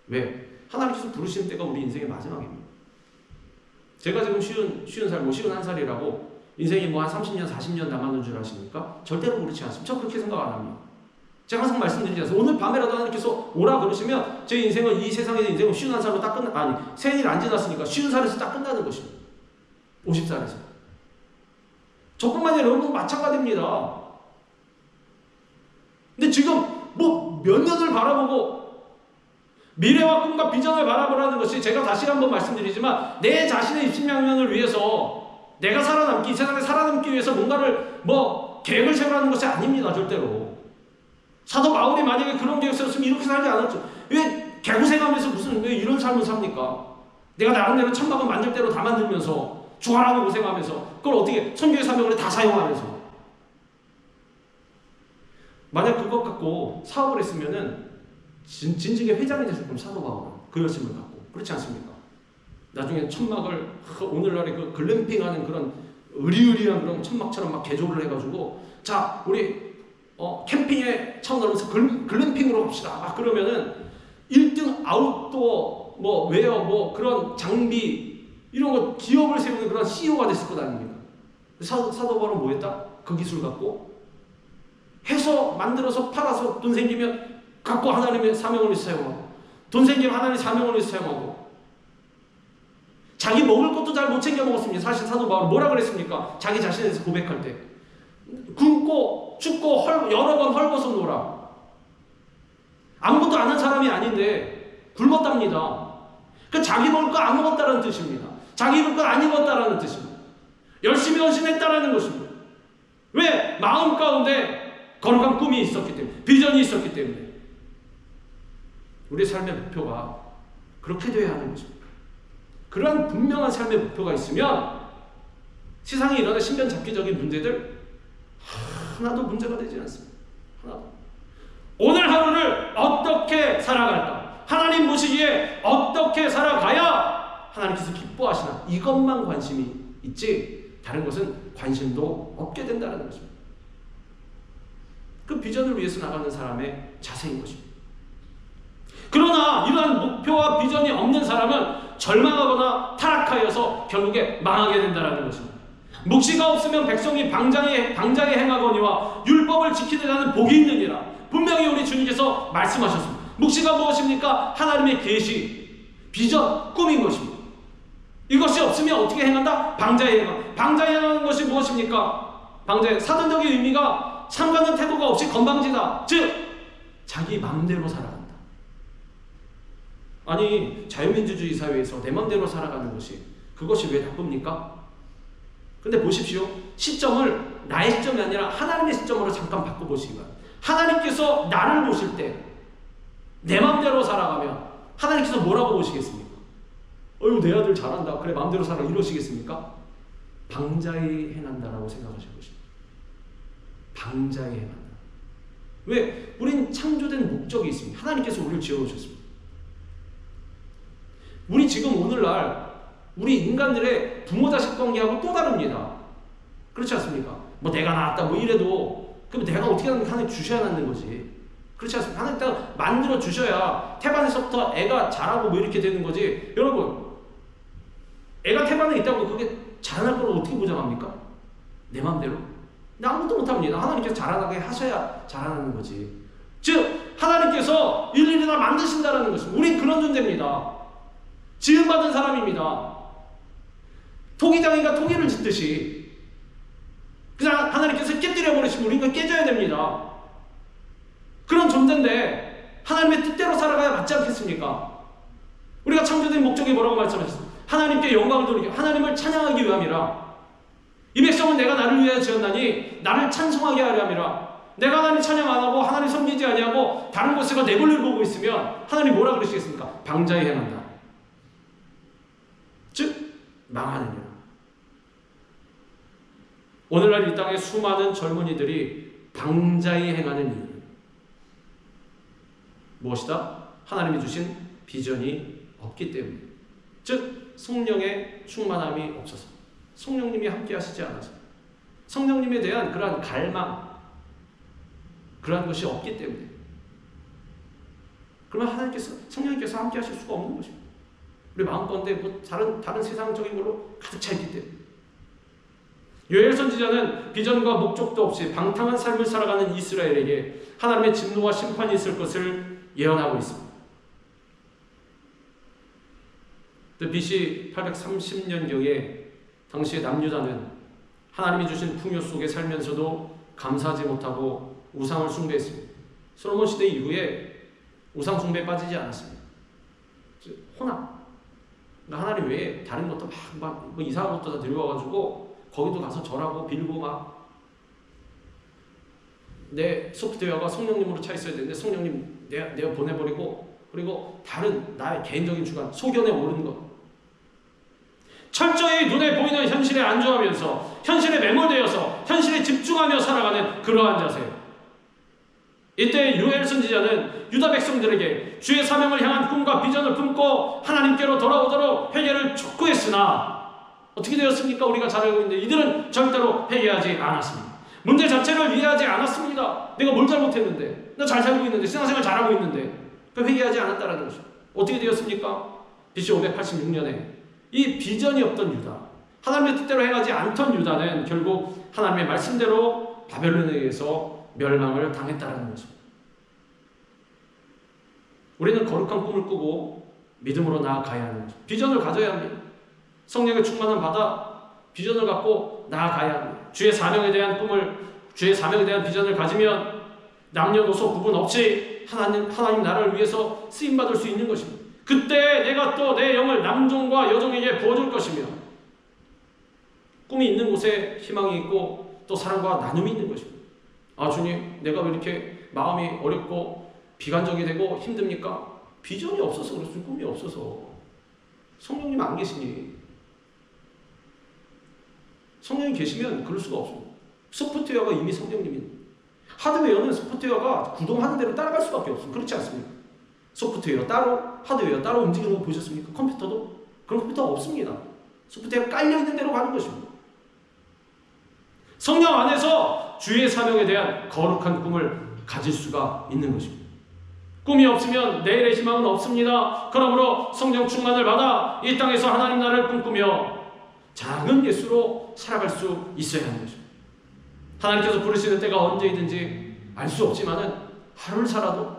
왜? 하나님께서 부르시는 때가 우리 인생의 마지막입니다. 제가 지금 50살, 51살이라고 인생이 뭐 한 30년, 40년 남았는 줄 아십니까? 절대로 그렇지 않습니다. 저 그렇게 생각 안 합니다. 제가 항상 말씀드리지 않습니까? 오늘 밤에라도 하나님께서 오라 그러시면 제 인생은 이 세상의 인생은 51살로 딱 끝나, 아니 생일 안 지났으니까 50살에서 딱 끝나는 것입니다. 50살에서. 저뿐만 아니라 여러분 마찬가지입니다. 근데 지금 뭐 몇 년을 바라보고 미래와 꿈과 비전을 바라보라는 것이, 제가 다시 한번 말씀드리지만 내 자신의 20년을 위해서 내가 살아남기, 이 세상에 살아남기 위해서 뭔가를 계획을 세우라는 것이 아닙니다. 절대로. 사도 바울이 만약에 그런 계획을 세웠으면 이렇게 살지 않았죠. 왜 개고생하면서 왜 이런 삶을 삽니까? 내가 나름대로 천막을 만들 대로 다 만들면서 주하라고 고생하면서 그걸 어떻게 선교의 사명을 다 사용하면서, 만약 그것 갖고 사업을 했으면은 진즉에 회장이 됐을 겁니다. 사도 바울은 그 열심을 갖고. 그렇지 않습니까? 나중에 천막을 오늘날에 그 글램핑하는 그런 으리으리한 그런 천막처럼 막 개조를 해가지고, 자 우리 캠핑의 차원으로 해서 글램핑으로 갑시다. 그러면은 1등 아웃도어 웨어 그런 장비 이런 거 기업을 세우는 그런 CEO가 됐을 것 아닙니까? 사도 바울은 뭐 했다? 그 기술 갖고 해서 만들어서 팔아서 돈 생기면 갖고 하나님의 사명을 위해서 사용하고, 돈 생기면 하나님의 사명을 위해서 사용하고, 자기 먹을 것도 잘 못 챙겨 먹었습니다. 사실 사도 바울은 뭐라 그랬습니까? 자기 자신에 대해서 고백할 때 굶고 춥고 여러 번 헐벗어 놀아. 아무것도 안 한 사람이 아닌데 굶었답니다. 그 자기 먹을 거 안 먹었다는 뜻입니다. 자기 입을 거 안 입었다는 뜻입니다. 열심히 헌신했다라는 것입니다. 왜? 마음 가운데 거룩한 꿈이 있었기 때문에, 비전이 있었기 때문에. 우리의 삶의 목표가 그렇게 되어야 하는 것입니다. 그러한 분명한 삶의 목표가 있으면 세상에 일어나는 신변잡기적인 문제들 하나도 문제가 되지 않습니다. 하나도. 오늘 하루를 어떻게 살아갈까? 하나님 보시기에 어떻게 살아가야 하나님께서 기뻐하시나? 이것만 관심이 있지 다른 것은 관심도 없게 된다는 것입니다. 그 비전을 위해서 나가는 사람의 자세인 것입니다. 그러나 이러한 목표와 비전이 없는 사람은 절망하거나 타락하여서 결국에 망하게 된다는 것입니다. 묵시가 없으면 백성이 방장에 행하거니와 율법을 지키는 자는 복이 있느니라. 분명히 우리 주님께서 말씀하셨습니다. 묵시가 무엇입니까? 하나님의 계시, 비전, 꿈인 것입니다. 이것이 없으면 어떻게 행한다? 방자에 행한다. 방자에 행하는 것이 무엇입니까? 방자의 사전적인 의미가 상관된 태도가 없이 건방지다. 즉 자기 마음대로 살아간다. 아니 자유민주주의 사회에서 내 마음대로 살아가는 것이, 그것이 왜 나쁩니까? 근데 보십시오. 시점을 나의 시점이 아니라 하나님의 시점으로 잠깐 바꿔보시기 바랍니다. 하나님께서 나를 보실 때 내 마음대로 살아가면 하나님께서 뭐라고 보시겠습니까? 어휴 내 아들 잘한다. 그래 마음대로 살아. 이러시겠습니까? 방자히 행한다라고 생각하실 것입니다. 방자히 행한다. 왜? 우린 창조된 목적이 있습니다. 하나님께서 우리를 지어놓으셨습니다. 우리 지금 오늘날 우리 인간들의 부모 자식 관계하고 또 다릅니다. 그렇지 않습니까? 내가 낳았다 이래도 그럼 내가 어떻게 하면 하나님 주셔야 낳는 거지. 그렇지 않습니까? 하나님 딱 만들어 주셔야 태반에서부터 애가 자라고 이렇게 되는 거지. 여러분 애가 태반에 있다고 그게 자라날 걸 어떻게 보장합니까? 내 마음대로? 나 아무것도 못합니다. 하나님께서 자라나게 하셔야 자라나는 거지. 즉 하나님께서 일일이 다 만드신다는 것입니다. 우린 그런 존재입니다. 지음받은 사람입니다. 토기장이가 토기를 짓듯이 그냥 하나님께서 깨뜨려 버리시면 우리가 깨져야 됩니다. 그런 존재인데 하나님의 뜻대로 살아가야 맞지 않겠습니까? 우리가 창조된 목적이 뭐라고 말씀하셨습니까? 하나님께 영광을 돌리기, 하나님을 찬양하기 위함이라. 이 백성은 내가 나를 위하여 지었나니 나를 찬송하게 하려 함이라. 내가 하나님 찬양 안 하고 하나님 섬기지 아니하고 다른 곳에서 내 볼일 보고 있으면 하나님 뭐라 그러시겠습니까? 방자히 행한다. 즉 망하느니라. 오늘날 이 땅에 수많은 젊은이들이 방자히 행하는 이유 무엇이다? 하나님이 주신 비전이 없기 때문에. 즉 성령의 충만함이 없어서, 성령님이 함께 하시지 않아서, 성령님에 대한 그러한 갈망, 그러한 것이 없기 때문에. 그러면 성령님께서 함께 하실 수가 없는 것입니다. 우리 마음가운데 다른 세상적인 걸로 가득 차 있기 때문에. 요엘 선지자는 비전과 목적도 없이 방탕한 삶을 살아가는 이스라엘에게 하나님의 진노와 심판이 있을 것을 예언하고 있습니다. BC 830년경에 당시의 남유다는 하나님이 주신 풍요 속에 살면서도 감사하지 못하고 우상을 숭배했습니다. 솔로몬 시대 이후에 우상 숭배에 빠지지 않았습니다. 혼합. 그러니까 하나님 외에 다른 것도 막 이상한 것도 다 들여와가지고 거기도 가서 절하고 빌고 막 내 소프트웨어가 성령님으로 차 있어야 되는데 성령님 내가 보내버리고 그리고 다른 나의 개인적인 주관, 소견에 오른 것. 철저히 눈에 보이는 현실에 안주하면서 현실에 매몰되어서 현실에 집중하며 살아가는 그러한 자세예요. 이때 요엘 선지자는 유다 백성들에게 주의 사명을 향한 꿈과 비전을 품고 하나님께로 돌아오도록 회개를 촉구했으나 어떻게 되었습니까? 우리가 잘 알고 있는데 이들은 절대로 회개하지 않았습니다. 문제 자체를 이해하지 않았습니다. 내가 뭘 잘못했는데, 나 잘 살고 있는데, 신앙생활 잘하고 있는데 회개하지 않았다는 것이죠. 어떻게 되었습니까? BC 586년에 이 비전이 없던 유다, 하나님의 뜻대로 행하지 않던 유다는 결국 하나님의 말씀대로 바벨론에 의해서 멸망을 당했다는 것입니다. 우리는 거룩한 꿈을 꾸고 믿음으로 나아가야 하는 것입니다. 비전을 가져야 합니다. 성령의 충만함 받아 비전을 갖고 나아가야 합니다. 주의 사명에 대한 꿈을, 주의 사명에 대한 비전을 가지면 남녀노소 구분 없이 하나님 나라를 위해서 쓰임받을 수 있는 것입니다. 그때 내가 또 내 영을 남종과 여종에게 부어줄 것이며 꿈이 있는 곳에 희망이 있고 또 사랑과 나눔이 있는 것입니다. 아 주님, 내가 왜 이렇게 마음이 어렵고 비관적이 되고 힘듭니까? 비전이 없어서 그렇지, 꿈이 없어서. 성령님 안 계시니. 성령이 계시면 그럴 수가 없습니다. 소프트웨어가 이미 성령님입니다. 하드웨어는 소프트웨어가 구동하는 대로 따라갈 수밖에 없습니다. 그렇지 않습니까? 소프트웨어 따로, 하드웨어 따로 움직이는 거 보셨습니까? 컴퓨터도? 그런 컴퓨터가 없습니다. 소프트웨어가 깔려있는 대로 가는 것입니다. 성령 안에서 주의 사명에 대한 거룩한 꿈을 가질 수가 있는 것입니다. 꿈이 없으면 내일의 희망은 없습니다. 그러므로 성령 충만을 받아 이 땅에서 하나님 나라를 꿈꾸며 작은 예수로 살아갈 수 있어야 하는 것입니다. 하나님께서 부르시는 때가 언제이든지 알 수 없지만은 하루를 살아도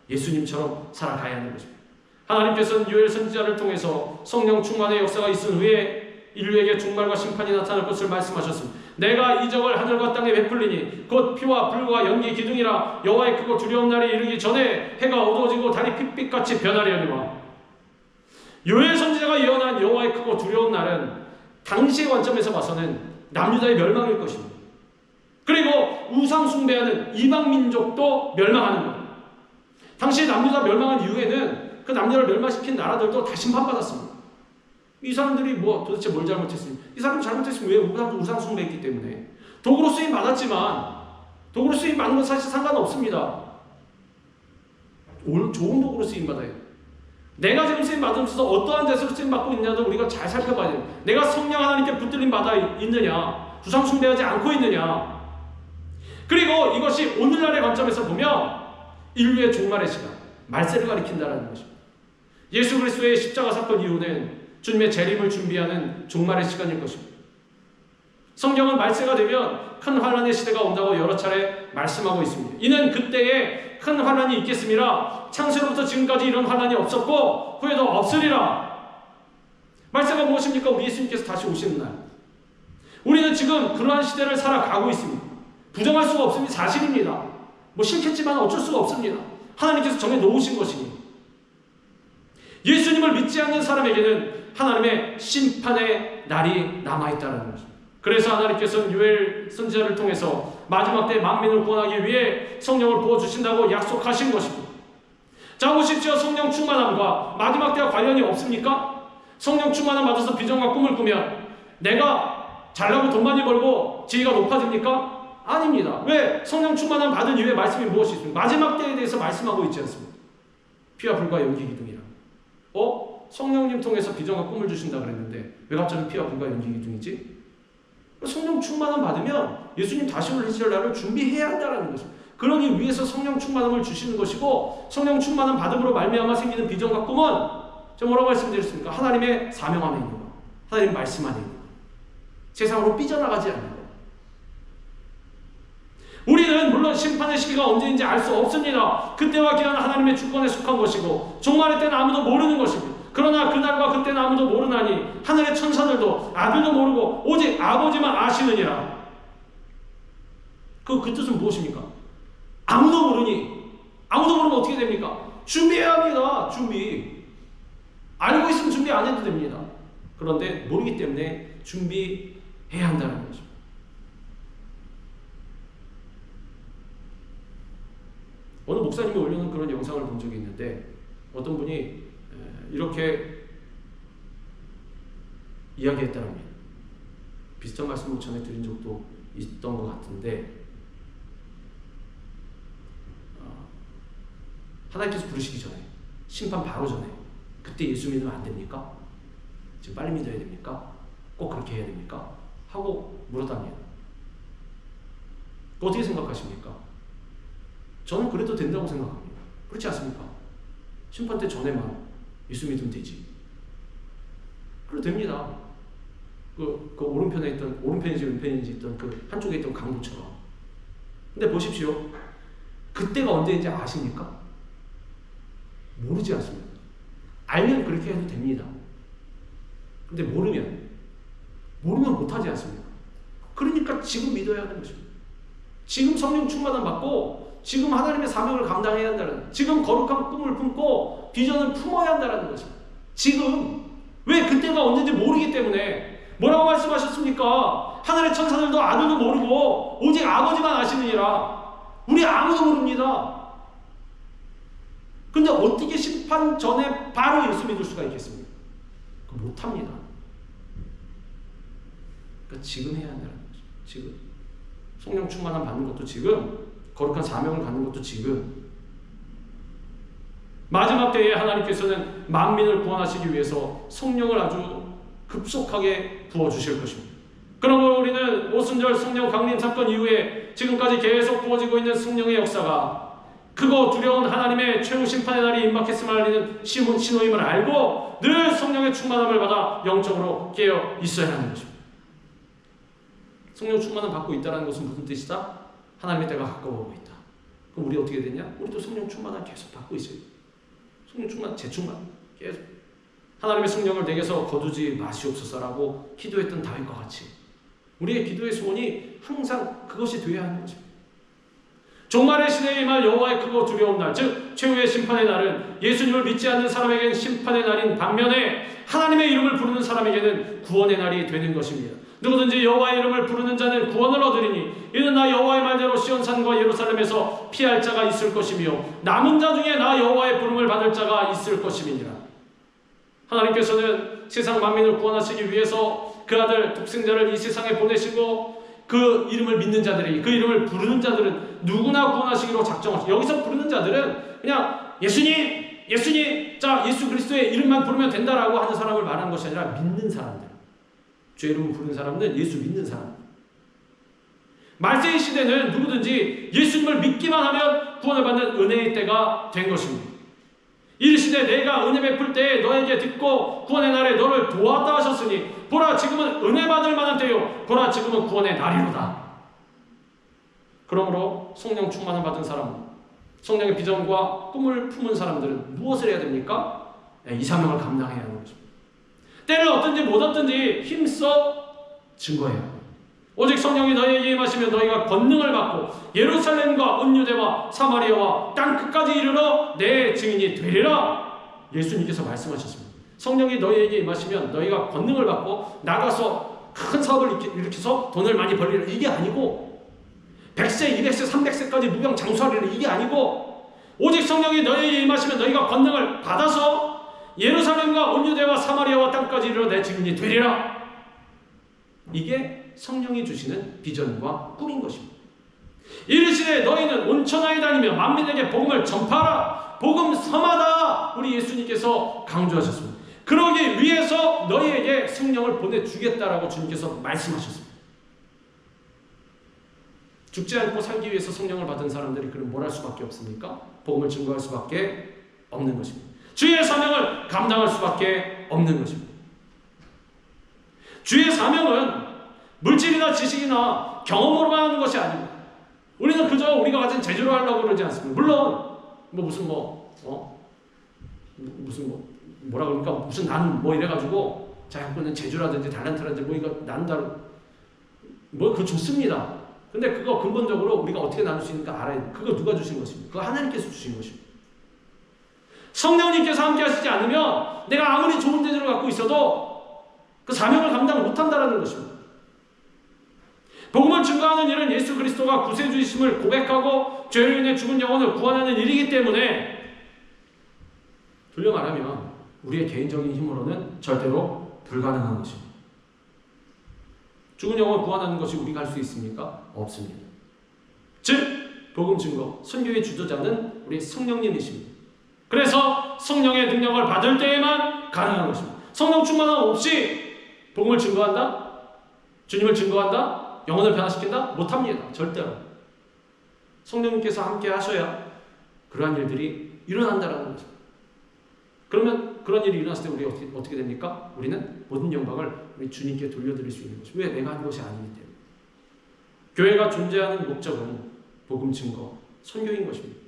예수님처럼 살아가야 하는 것입니다. 하나님께서는 요엘 선지자를 통해서 성령 충만의 역사가 있은 후에 인류에게 종말과 심판이 나타날 것을 말씀하셨습니다. 내가 이적을 하늘과 땅에 베풀리니 곧 피와 불과 연기 기둥이라 여호와의 크고 두려운 날이 이르기 전에 해가 어두워지고 달이 핏빛같이 변하려니와. 요엘 선지자가 예언한 여호와의 크고 두려운 날은 당시의 관점에서 봐서는 남유다의 멸망일 것입니다. 그리고 우상 숭배하는 이방 민족도 멸망하는 것. 당시 남유다 멸망한 이후에는 그 남유다를 멸망시킨 나라들도 다 심판받았습니다. 이 사람들이 뭐 도대체 뭘 잘못했습니까? 이 사람 잘못했으면 왜 우상 숭배했기 때문에. 도구로 쓰임 받았지만 도구로 쓰임 받는 건 사실 상관없습니다. 좋은 도구로 쓰임 받아요. 내가 지금 쓰임 받으면서 어떠한 데서 쓰임 받고 있냐도 우리가 잘 살펴봐야 돼요. 내가 성령 하나님께 붙들림 받아 있느냐, 우상 숭배하지 않고 있느냐. 그리고 이것이 오늘날의 관점에서 보면 인류의 종말의 시간, 말세를 가리킨다는 것입니다. 예수 그리스도의 십자가 사건 이후는 주님의 재림을 준비하는 종말의 시간일 것입니다. 성경은 말세가 되면 큰 환란의 시대가 온다고 여러 차례 말씀하고 있습니다. 이는 그때에 큰 환란이 있겠음이라 창세로부터 지금까지 이런 환란이 없었고 후에도 없으리라. 말세가 무엇입니까? 우리 예수님께서 다시 오시는 날. 우리는 지금 그러한 시대를 살아가고 있습니다. 부정할 수가 없습니다. 사실입니다. 뭐 싫겠지만 어쩔 수가 없습니다. 하나님께서 정해 놓으신 것이니. 예수님을 믿지 않는 사람에게는 하나님의 심판의 날이 남아있다는 것입니다. 그래서 하나님께서는 요엘 선지자를 통해서 마지막 때 만민을 구원하기 위해 성령을 부어주신다고 약속하신 것입니다. 자 보십시오. 성령 충만함과 마지막 때와 관련이 없습니까? 성령 충만함 받아서 비전과 꿈을 꾸면 내가 잘나고 돈 많이 벌고 지위가 높아집니까? 아닙니다. 왜? 성령 충만함 받은 이후에 말씀이 무엇이 있습니까? 마지막 때에 대해서 말씀하고 있지 않습니까? 피와 불과 연기 기둥이라. 성령님 통해서 비전과 꿈을 주신다 그랬는데 왜 갑자기 피와 불과 연기 기둥이지? 성령 충만함 받으면 예수님 다시 오실 날을 준비해야 한다는 것입니다. 그러기 위해서 성령 충만함을 주시는 것이고, 성령 충만함 받음으로 말미암아 생기는 비전과 꿈은 제가 뭐라고 말씀드렸습니까? 하나님의 사명 안에 있는 것, 하나님 말씀 안에 있는 것, 세상으로 삐져나가지 않는 것, 우리는 물론 심판의 시기가 언제인지 알 수 없습니다. 그때와 기한은 하나님의 주권에 속한 것이고 종말의 때는 아무도 모르는 것이고, 그러나 그날과 그때는 아무도 모르나니 하늘의 천사들도 아들도 모르고 오직 아버지만 아시느니라. 그 뜻은 무엇입니까? 아무도 모르니, 아무도 모르면 어떻게 됩니까? 준비해야 합니다. 준비. 알고 있으면 준비 안 해도 됩니다. 그런데 모르기 때문에 준비해야 한다는 거죠. 어느 목사님이 올려놓은 그런 영상을 본 적이 있는데, 어떤 분이 이렇게 이야기했다랍니다. 비슷한 말씀을 전해드린 적도 있던 것 같은데, 하나님께서 부르시기 전에, 심판 바로 전에, 그때 예수 믿으면 안 됩니까? 지금 빨리 믿어야 됩니까? 꼭 그렇게 해야 됩니까? 하고 물어답니다. 어떻게 생각하십니까? 저는 그래도 된다고 생각합니다. 그렇지 않습니까? 심판 때 전에만 예수 믿으면 되지. 그래도 됩니다. 그 오른편에 있던, 오른편인지 왼편인지 있던 그 한쪽에 있던 강도처럼. 근데 보십시오. 그때가 언제인지 아십니까? 모르지 않습니다. 알면 그렇게 해도 됩니다. 근데 모르면 못하지 않습니까? 그러니까 지금 믿어야 하는 것입니다. 지금 성령 충만함 받고 지금 하나님의 사명을 감당해야 한다는, 지금 거룩한 꿈을 품고 비전을 품어야 한다는 것입니다. 지금. 왜? 그때가 언제인지 모르기 때문에. 뭐라고 말씀하셨습니까? 하늘의 천사들도 아들도 모르고 오직 아버지만 아시느니라. 우리 아무도 모릅니다. 근데 어떻게 심판 전에 바로 예수 믿을 수가 있겠습니까? 못합니다. 그러니까 지금 해야 한다는 거죠. 지금. 성령 충만함 받는 것도 지금, 거룩한 사명을 갖는 것도 지금. 마지막 때에 하나님께서는 만민을 구원하시기 위해서 성령을 아주 급속하게 부어주실 것입니다. 그러므로 우리는 오순절 성령 강림 사건 이후에 지금까지 계속 부어지고 있는 성령의 역사가 크고 두려운 하나님의 최후 심판의 날이 임박했음을 알리는 신호임을 알고 늘 성령의 충만함을 받아 영적으로 깨어 있어야 하는 것입니다. 성령 충만함 받고 있다는 것은 무슨 뜻이다? 하나님의 때가 가까워오고 있다. 그럼 우리 어떻게 되냐? 우리도 성령 충만함 계속 받고 있어요. 성령 충만, 재충만 계속. 하나님의 성령을 내게서 거두지 마시옵소서라고 기도했던 다윗과 같이 우리의 기도의 소원이 항상 그것이 되어야 하는 것입니다. 종말의 시대에 임할 여호와의 크고 두려운 날, 즉 최후의 심판의 날은 예수님을 믿지 않는 사람에게는 심판의 날인 반면에 하나님의 이름을 부르는 사람에게는 구원의 날이 되는 것입니다. 누구든지 여호와의 이름을 부르는 자는 구원을 얻으리니 이는 나 여호와의 말대로 시온산과 예루살렘에서 피할 자가 있을 것이며 남은 자 중에 나 여호와의 부름을 받을 자가 있을 것임이니라. 하나님께서는 세상 만민을 구원하시기 위해서 그 아들 독생자를 이 세상에 보내시고 그 이름을 믿는 자들이, 그 이름을 부르는 자들은 누구나 구원하시기로 작정하시고, 여기서 부르는 자들은 그냥 예수님, 자 예수 그리스도의 이름만 부르면 된다라고 하는 사람을 말하는 것이 아니라 믿는 사람들. 주의 이름을 부르는 사람은 예수 믿는 사람. 말세의 시대는 누구든지 예수님을 믿기만 하면 구원을 받는 은혜의 때가 된 것입니다. 이르시되 내가 은혜 베풀 때에 너에게 듣고 구원의 날에 너를 도왔다 하셨으니 보라 지금은 은혜 받을 만한 때요 보라 지금은 구원의 날이로다. 그러므로 성령 충만을 받은 사람, 성령의 비전과 꿈을 품은 사람들은 무엇을 해야 됩니까? 이 사명을 감당해야 하는 것입니다. 때를 얻든지 못 얻든지 힘써 증거해야 합니다. 오직 성령이 너희에게 임하시면 너희가 권능을 받고 예루살렘과 온 유대와 사마리아와 땅끝까지 이르러 내 증인이 되리라. 예수님께서 말씀하셨습니다. 성령이 너희에게 임하시면 너희가 권능을 받고 나가서 큰 사업을 일으켜서 돈을 많이 벌리라. 이게 아니고 100세, 200세, 300세까지 무병 장수하리라. 이게 아니고 오직 성령이 너희에게 임하시면 너희가 권능을 받아서 예루살렘과 온 유대와 사마리아와 땅까지 이르러 내 증인이 되리라. 이게 성령이 주시는 비전과 꿈인 것입니다. 이르시되 너희는 온 천하에 다니며 만민에게 복음을 전파하라. 복음 섬하다. 우리 예수님께서 강조하셨습니다. 그러기 위해서 너희에게 성령을 보내주겠다라고 주님께서 말씀하셨습니다. 죽지 않고 살기 위해서 성령을 받은 사람들이 그럼 뭘 할 수밖에 없습니까? 복음을 증거할 수밖에 없는 것입니다. 주의 사명을 감당할 수밖에 없는 것입니다. 주의 사명은 물질이나 지식이나 경험으로만 하는 것이 아닙니다. 우리는 그저 우리가 가진 재주로 하려고 그러지 않습니다. 물론 뭐라 그러니까 무슨 나는 뭐 이래가지고 자기 갖고 있는 재주라든지 탤런트라든지 뭐 이거 난다로 뭐 그거 좋습니다. 근데 그거 근본적으로 우리가 어떻게 나눌 수 있는가 알아야 돼. 그거 누가 주신 것입니까? 그거 하나님께서 주신 것입니다. 성령님께서 함께 하시지 않으면 내가 아무리 좋은 재주를 갖고 있어도 그 사명을 감당 못한다는 것입니다. 복음을 증거하는 일은 예수 그리스도가 구세주이심을 고백하고 죄로 인해 죽은 영혼을 구원하는 일이기 때문에 돌려 말하면 우리의 개인적인 힘으로는 절대로 불가능한 것입니다. 죽은 영혼을 구원하는 것이 우리가 할 수 있습니까? 없습니다. 즉 복음 증거, 선교의 주도자는 우리 성령님이십니다. 그래서 성령의 능력을 받을 때에만 가능한 것입니다. 성령 충만함 없이 복음을 증거한다? 주님을 증거한다? 영혼을 변화시킨다? 못합니다. 절대로. 성령님께서 함께 하셔야 그러한 일들이 일어난다는 거죠. 그러면 그런 일이 일어났을 때 우리 어떻게 됩니까? 우리는 모든 영광을 우리 주님께 돌려드릴 수 있는 것입니다. 왜? 내가 한 것이 아니기 때문에. 교회가 존재하는 목적은 복음 증거, 선교인 것입니다.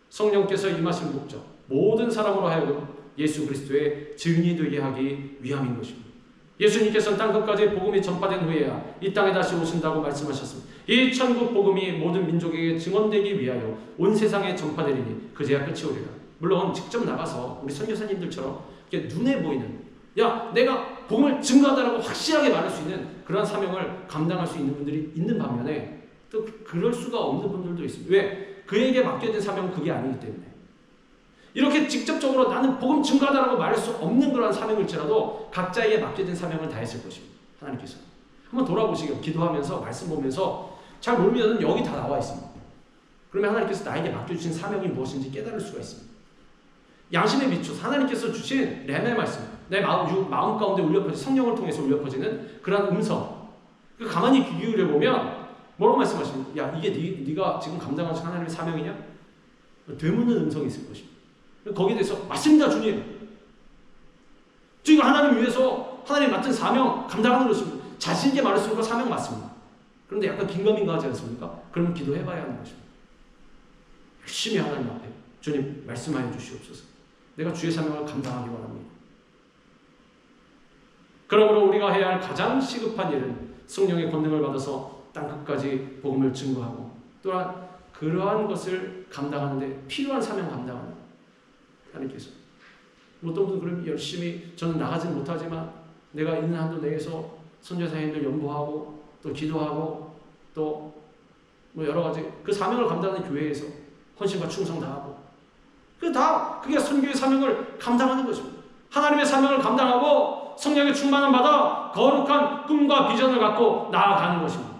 성령께서 임하신 목적, 모든 사람으로 하여금 예수 그리스도의 증인이 되게 하기 위함인 것입니다. 예수님께서는 땅끝까지 복음이 전파된 후에야 이 땅에 다시 오신다고 말씀하셨습니다. 이 천국 복음이 모든 민족에게 증언되기 위하여 온 세상에 전파되리니 그제야 끝이 오리라. 물론 직접 나가서 우리 선교사님들처럼 이렇게 눈에 보이는 내가 복음을 증거하다라고 확실하게 말할 수 있는 그런 사명을 감당할 수 있는 분들이 있는 반면에 또 그럴 수가 없는 분들도 있습니다. 왜? 그에게 맡겨진 사명은 그게 아니기 때문에. 이렇게 직접적으로 나는 복음 증거하다라고 말할 수 없는 그런 사명일지라도 각자에게 맡겨진 사명을 다했을 것입니다. 하나님께서. 한번 돌아보시고 기도하면서 말씀 보면서 잘 모르면 여기 다 나와 있습니다. 그러면 하나님께서 나에게 맡겨주신 사명이 무엇인지 깨달을 수가 있습니다. 양심에 비추어서 하나님께서 주신 렘의 말씀, 내 마음 가운데 울려 퍼진 성령을 통해서 울려 퍼지는 그런 음성. 가만히 귀 기울여 보면 뭐라고 말씀하십니까? 야, 이게 네가 지금 감당하신 하나님의 사명이냐? 되묻는 음성이 있을 것입니다. 거기에 대해서 맞습니다, 주님. 저희가 하나님 위해서 하나님 맡은 사명 감당하는 것입니다. 자신 있게 말할 수 있는 사명 맞습니다. 그런데 약간 긴가민가하지 않습니까? 그러면 기도해봐야 하는 것입니다. 열심히 하나님 앞에 주님 말씀하여 주시옵소서. 내가 주의 사명을 감당하기 원합니다. 그러므로 우리가 해야 할 가장 시급한 일은 성령의 권능을 받아서 땅끝까지 복음을 증거하고 또한 그러한 것을 감당하는 데 필요한 사명 감당하는 하나님께서 어떤 분은 그럼 열심히 저는 나가지는 못하지만 내가 있는 한도 내에서 선교사님들 연구하고 또 기도하고 또 뭐 여러 가지 그 사명을 감당하는 교회에서 헌신과 충성 다하고 그게 선교의 사명을 감당하는 것입니다. 하나님의 사명을 감당하고 성령의 충만함 받아 거룩한 꿈과 비전을 갖고 나아가는 것입니다.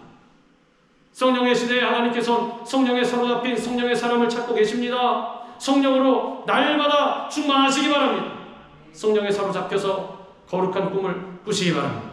성령의 시대에 하나님께서는 성령에 사로잡힌 성령의 사람을 찾고 계십니다. 성령으로 날마다 충만하시기 바랍니다. 성령에 사로잡혀서 거룩한 꿈을 꾸시기 바랍니다.